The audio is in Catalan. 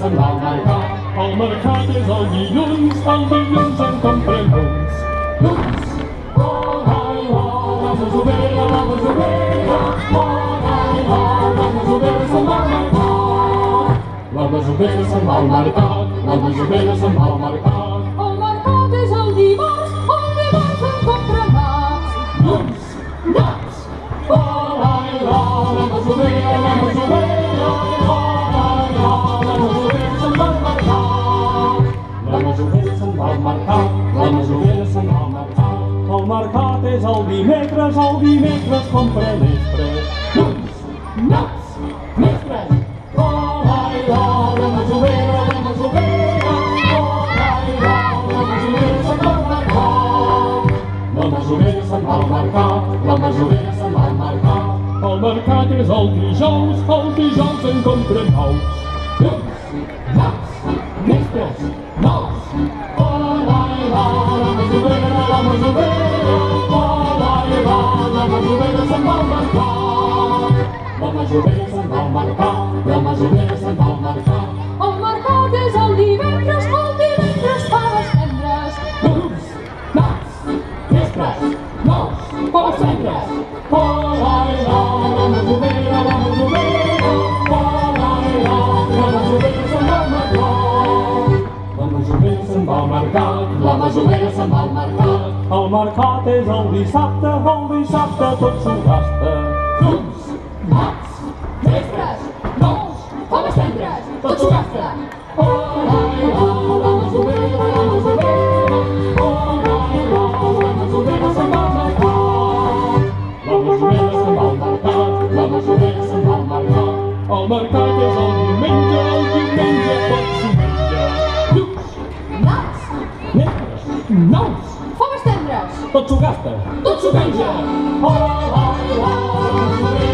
en al mercat és el dilluns en compren uns. Lunys, oh, ai, oh, la masovera, oh, ai, oh, la masovera se'n va al mercat. La masovera se'n va al mercat, la masovera se'n va al mercat. El mercat és el dimarts en compren naps. Lunys, naps, oh, ai, oh, la masovera, oh, ai, oh, la masovera se'n va al mercat. La masovera se'n va al mercat, la masovera se'n va al mercat. El mercat és el dimecres compren nespres. Lunys, naps, nespres, oh, ai, oh, la masovera, oh, ai, oh, la masovera se'n va al mercat. La masovera se'n va al mercat, la masovera se'n va al mercat. El mercat és el dijous en compren nous. Lunys, naps, nespres, nous, oh, ai, oh, la masovera, oh, ai, oh, la masovera se'n va al mercat. La masovera se'n va al mercat, la masovera se'n va al mercat. El mercat és el divendres faves tendres. Lunys, naps, nespres, nous, faves tendres, oh, ai, oh, la masovera, oh, ai, oh, la masovera se'n va al mercat. La masovera se'n va al mercat, la masovera se'n va al mercat. El mercat és el dissabte tot s'ho gasta. Lunys, naps, nespres, nous, faves tendres, tot s'ho gasta. Oh, ai, oh, la masovera, oh, ai, oh, la masovera se'n va al mercat. La masovera se'n va al mercat, la masovera se'n va al mercat. El mercat és el diumenge tot s'ho menja. Lunys, Naps, nespres, nous, faves tendres. tot s'ho gasta, tot s'ho menja. Oh, ai, oh, la masovera,